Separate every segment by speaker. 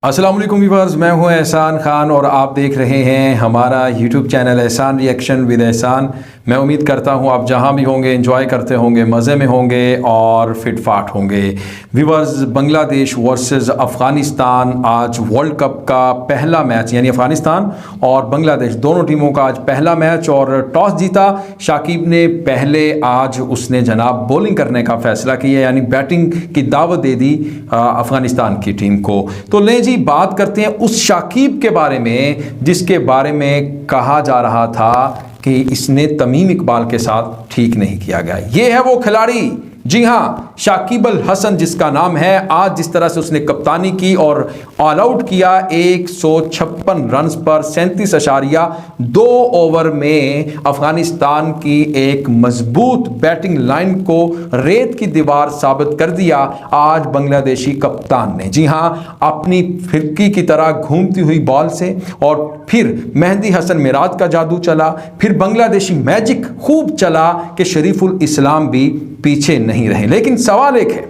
Speaker 1: अस्सलाम वालेकुम व्यूअर्स, मैं हूं एहसान खान और आप देख रहे हैं हमारा यूट्यूब चैनल एहसान रिएक्शन विद एहसान। मैं उम्मीद करता हूं आप जहां भी होंगे एंजॉय करते होंगे, मज़े में होंगे और फिट फाट होंगे। व्यूअर्स, बांग्लादेश वर्सेस अफ़गानिस्तान आज वर्ल्ड कप का पहला मैच, यानी अफ़गानिस्तान और बांग्लादेश दोनों टीमों का आज पहला मैच और टॉस जीता शाकिब ने। पहले आज उसने जनाब बॉलिंग करने का फैसला किया, यानी बैटिंग की दावत दे दी अफ़गानिस्तान की टीम को। तो लें जी, बात करते हैं उस शाकिब के बारे में जिसके बारे में कहा जा रहा था कि इसने तमीम इकबाल के साथ ठीक नहीं किया गया। ये है वो खिलाड़ी, जी हाँ, शाकिब अल हसन जिसका नाम है। आज जिस तरह से उसने कप्तानी की और ऑल आउट किया 156 रन्स पर 37.2 ओवर में अफगानिस्तान की एक मजबूत बैटिंग लाइन को रेत की दीवार साबित कर दिया आज बांग्लादेशी कप्तान ने। जी हाँ, अपनी फिरकी की तरह घूमती हुई बॉल से, और फिर मेहदी हसन मिराज का जादू चला, फिर बांग्लादेशी मैजिक खूब चला कि शरीफुल इस्लाम भी पीछे नहीं रहे। लेकिन सवाल एक है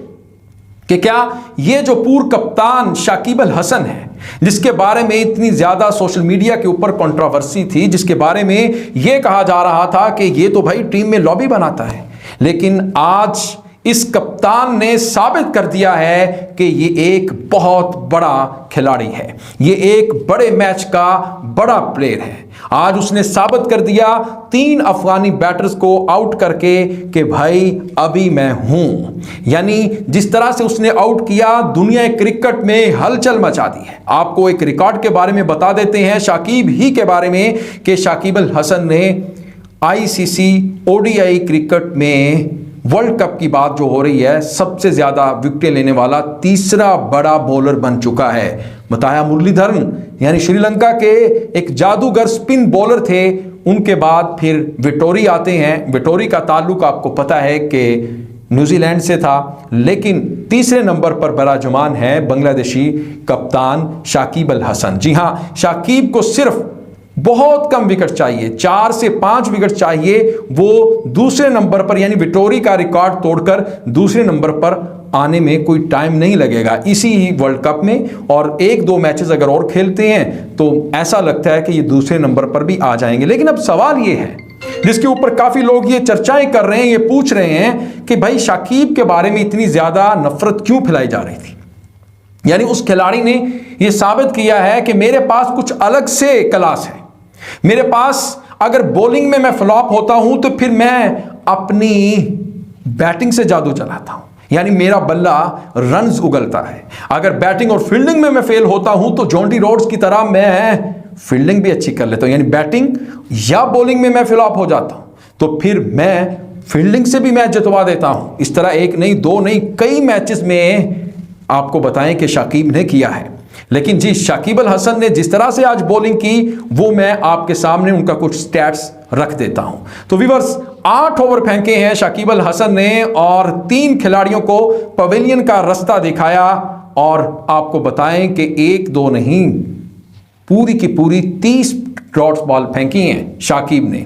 Speaker 1: कि क्या ये जो पूर्व कप्तान शाकिब अल हसन है, जिसके बारे में इतनी ज्यादा सोशल मीडिया के ऊपर कंट्रोवर्सी थी, जिसके बारे में ये कहा जा रहा था कि ये तो भाई टीम में लॉबी बनाता है, लेकिन आज इस कप्तान ने साबित कर दिया है कि ये एक बहुत बड़ा खिलाड़ी है, ये एक बड़े मैच का बड़ा प्लेयर है। आज उसने साबित कर दिया 3 अफगानी बैटर्स को आउट करके कि भाई अभी मैं हूं। यानी जिस तरह से उसने आउट किया, दुनिया क्रिकेट में हलचल मचा दी है। आपको एक रिकॉर्ड के बारे में बता देते हैं, शाकिब ही के बारे में, कि शाकिब अल हसन ने आईसीसी ओडीआई क्रिकेट में वर्ल्ड कप की बात जो हो रही है, सबसे ज्यादा विकेटें लेने वाला तीसरा बड़ा बॉलर बन चुका है। मताया मुरलीधरन यानी श्रीलंका के एक जादूगर स्पिन बॉलर थे, उनके बाद फिर विटोरी आते हैं। विटोरी का ताल्लुक आपको पता है कि न्यूजीलैंड से था, लेकिन तीसरे नंबर पर बराजुमान है बांग्लादेशी कप्तान शाकिब अल हसन। जी हाँ, शाकिब को सिर्फ बहुत कम विकेट चाहिए, 4 से 5 विकेट चाहिए, वो दूसरे नंबर पर यानी विटोरी का रिकॉर्ड तोड़कर दूसरे नंबर पर आने में कोई टाइम नहीं लगेगा इसी ही वर्ल्ड कप में। और 1-2 मैचेस अगर और खेलते हैं तो ऐसा लगता है कि ये दूसरे नंबर पर भी आ जाएंगे। लेकिन अब सवाल ये है, जिसके ऊपर काफी लोग ये चर्चाएं कर रहे हैं, ये पूछ रहे हैं कि भाई शाकिब के बारे में इतनी ज्यादा नफरत क्यों फैलाई जा रही थी। यानी उस खिलाड़ी ने यह साबित किया है कि मेरे पास कुछ अलग से क्लास है, मेरे पास अगर बॉलिंग में मैं फ्लॉप होता हूं तो फिर मैं अपनी बैटिंग से जादू चलाता हूं, यानी मेरा बल्ला रन्स उगलता है। अगर बैटिंग और फील्डिंग में मैं फेल होता हूं तो जॉन्टी रोड्स की तरह मैं फील्डिंग भी अच्छी कर लेता हूं, यानी बैटिंग या बॉलिंग में मैं फ्लॉप हो जाता हूं तो फिर मैं फील्डिंग से भी मैच जितवा देता हूं। इस तरह 1 नहीं 2 नहीं कई मैचेस में आपको बताएं कि शाकिब ने किया है। लेकिन जी, शाकिब अल हसन ने जिस तरह से आज बॉलिंग की, वो मैं आपके सामने उनका कुछ स्टैट्स रख देता हूं। तो व्यूअर्स, 8 ओवर फेंके हैं शाकिब अल हसन ने और 3 खिलाड़ियों को पवेलियन का रास्ता दिखाया। और आपको बताएं कि 1-2 नहीं, पूरी की पूरी 30 डॉट्स बॉल फेंकी हैं शाकिब ने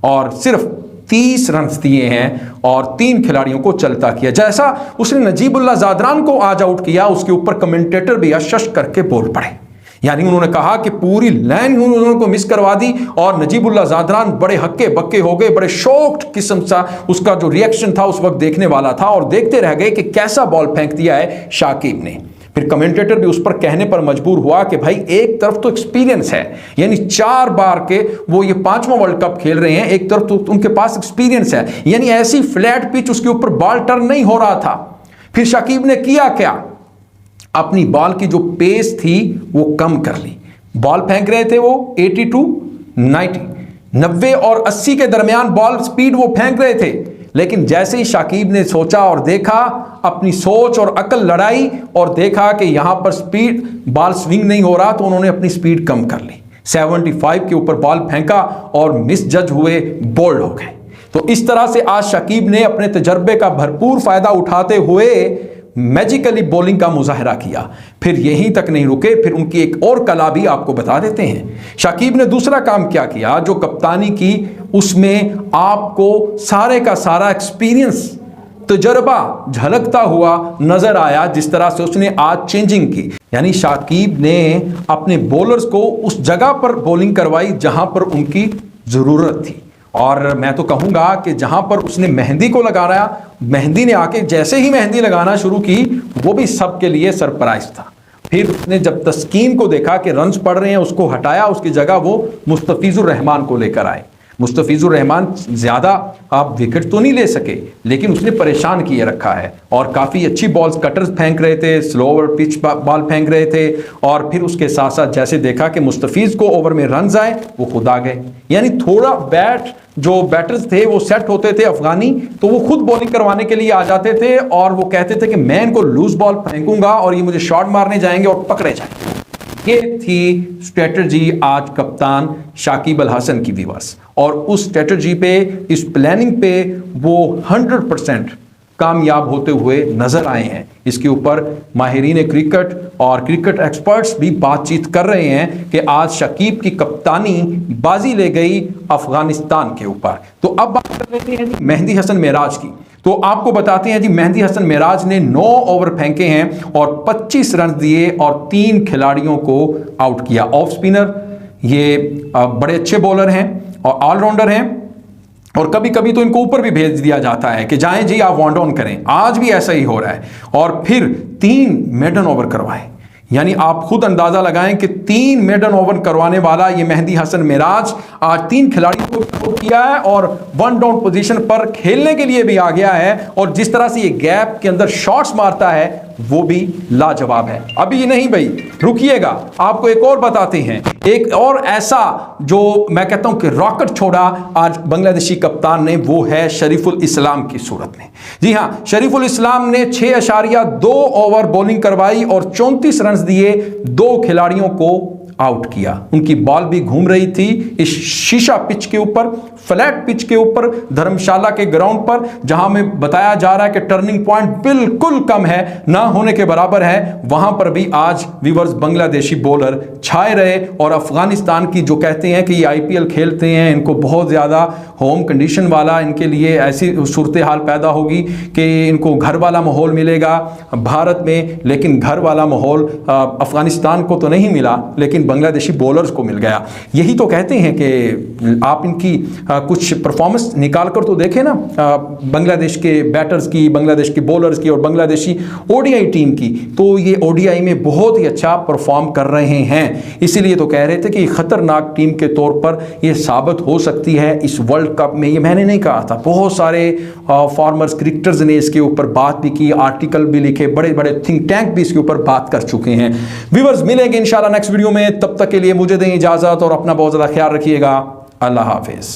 Speaker 1: और सिर्फ 30 रन दिए हैं और 3 खिलाड़ियों को चलता किया। जैसा उसने नजीबुल्लाह जादरान को आज आउट किया, उसके ऊपर कमेंटेटर भी अशश करके बोल पड़े। यानी उन्होंने कहा कि पूरी लाइन उन्होंने को मिस करवा दी और नजीबुल्लाह जादरान बड़े हक्के बक्के हो गए, बड़े शॉक्ड किस्म सा उसका जो रिएक्शन था उस वक्त देखने वाला था, और देखते रह गए कि कैसा बॉल फेंक दिया है शाकिब ने। फिर कमेंटेटर भी उस पर कहने पर मजबूर हुआ कि भाई एक तरफ तो एक्सपीरियंस है, यानी 4 बार के वो ये 5वां वर्ल्ड कप खेल रहे हैं, एक तरफ तो उनके पास एक्सपीरियंस है, यानी ऐसी फ्लैट पिच उसके ऊपर बॉल टर्न नहीं हो रहा था। फिर शाकिब ने किया क्या, अपनी बॉल की जो पेस थी वो कम कर ली। बॉल फेंक रहे थे वो 80 to 90 और 80 के दरमियान बॉल स्पीड वो फेंक रहे थे। लेकिन जैसे ही शाकिब ने सोचा और देखा, अपनी सोच और अकल लड़ाई और देखा कि यहां पर स्पीड बॉल स्विंग नहीं हो रहा, तो उन्होंने अपनी स्पीड कम कर ली। 75 के ऊपर बॉल फेंका और मिस जज हुए, बोल्ड हो गए। तो इस तरह से आज शाकिब ने अपने तजर्बे का भरपूर फायदा उठाते हुए मैजिकली बॉलिंग का मुजाहरा किया। फिर यहीं तक नहीं रुके, फिर उनकी एक और कला भी आपको बता देते हैं। शाकिब ने दूसरा काम क्या किया, जो कप्तानी की उसमें आपको सारे का सारा एक्सपीरियंस तजर्बा झलकता हुआ नजर आया जिस तरह से उसने आज चेंजिंग की। यानी शाकिब ने अपने बॉलर्स को उस जगह पर बॉलिंग करवाई जहां पर उनकी जरूरत थी। और मैं तो कहूंगा कि जहां पर उसने मेहंदी को लगाया, मेहंदी ने आके जैसे ही मेहंदी लगाना शुरू की वो भी सबके लिए सरप्राइज था। फिर उसने जब तस्कीन को देखा कि रन्स पड़ रहे हैं, उसको हटाया, उसकी जगह वो मुस्तफिजुर रहमान को लेकर आए। मुस्तफिजुर रहमान ज़्यादा आप विकेट तो नहीं ले सके, लेकिन उसने परेशान किए रखा है और काफ़ी अच्छी बॉल्स, कटर्स फेंक रहे थे, स्लोअर पिच बॉल फेंक रहे थे। और फिर उसके साथ साथ जैसे देखा कि मुस्तफिज को ओवर में रन आए, वो खुद आ गए। यानी थोड़ा जो बैटर्स थे वो सेट होते थे अफगानी, तो वो खुद बॉलिंग करवाने के लिए आ जाते थे और वो कहते थे कि मैं इनको लूज बॉल फेंकूंगा और ये मुझे शॉट मारने जाएंगे और पकड़े जाएंगे। ये थी स्ट्रेटजी आज कप्तान शाकिब अल हसन की व्यूअर्स, और उस स्ट्रेटजी पे, इस प्लानिंग पे वो 100% कामयाब होते हुए नजर आए हैं। इसके ऊपर माहिरीन क्रिकेट और क्रिकेट एक्सपर्ट्स भी बातचीत कर रहे हैं कि आज शकीब की कप्तानी बाजी ले गई अफगानिस्तान के ऊपर। तो अब बात कर लेते हैं जी मेहंदी हसन मेराज की। तो आपको बताते हैं जी, मेहंदी हसन मेराज ने 9 ओवर फेंके हैं और 25 रन दिए और 3 खिलाड़ियों को आउट किया। ऑफ स्पिनर ये बड़े अच्छे बॉलर हैं और ऑलराउंडर हैं, और कभी कभी तो इनको ऊपर भी भेज दिया जाता है कि जाएं जी आप वांड ऑन करें। आज भी ऐसा ही हो रहा है। और फिर 3 मेडन ओवर करवाए। यानी आप खुद अंदाजा लगाएं कि 3 मेडन ओवर करवाने वाला ये मेहंदी हसन मेराज आज 3 खिलाड़ियों को आउट किया है और 1 डाउन पोजीशन पर खेलने के लिए भी आ गया है। और जिस तरह से ये गैप के अंदर शॉट्स मारता है वो भी लाजवाब है। अभी नहीं भाई, रुकिएगा, आपको एक और बताते हैं। एक और ऐसा जो मैं कहता हूं कि रॉकेट छोड़ा आज बांग्लादेशी कप्तान ने, वो है शरीफुल इस्लाम की सूरत में। जी हां, शरीफुल इस्लाम ने 6.2 ओवर बॉलिंग करवाई और 34 रन दिए, 2 खिलाड़ियों को आउट किया। उनकी बॉल भी घूम रही थी इस शीशा पिच के ऊपर, फ्लैट पिच के ऊपर, धर्मशाला के ग्राउंड पर, जहां में बताया जा रहा है कि टर्निंग पॉइंट बिल्कुल कम है, ना होने के बराबर है। वहां पर भी आज व्यूअर्स बांग्लादेशी बॉलर छाए रहे। और अफगानिस्तान की जो कहते हैं कि ये IPL खेलते हैं, इनको बहुत ज़्यादा होम कंडीशन वाला, इनके लिए ऐसी सूरत हाल पैदा होगी कि इनको घर वाला माहौल मिलेगा भारत में, लेकिन घर वाला माहौल अफगानिस्तान को तो नहीं मिला, लेकिन बांग्लादेशी बॉलर्स को मिल गया। यही तो कहते हैं कि आप इनकी कुछ परफॉर्मेंस निकाल कर तो देखें ना, बांग्लादेश के बैटर्स की, बांग्लादेश के बॉलर्स की और बांग्लादेशी ODI टीम की, तो ये ODI में बहुत ही अच्छा परफॉर्म कर रहे हैं। इसीलिए तो कह रहे थे कि खतरनाक टीम के तौर पर ये साबित हो सकती है इस वर्ल्ड कप में। ये मैंने नहीं कहा था, बहुत सारे फॉर्मर्स क्रिकेटर्स ने इसके ऊपर बात भी की, आर्टिकल भी लिखे, बड़े बड़े थिंक टैंक भी इसके ऊपर बात कर चुके हैं। व्यूअर्स, मिलेंगे इंशाल्लाह नेक्स्ट वीडियो में, तब तक के लिए मुझे दें इजाजत और अपना बहुत ज़्यादा ख्याल रखिएगा। अल्लाह हाफिज़।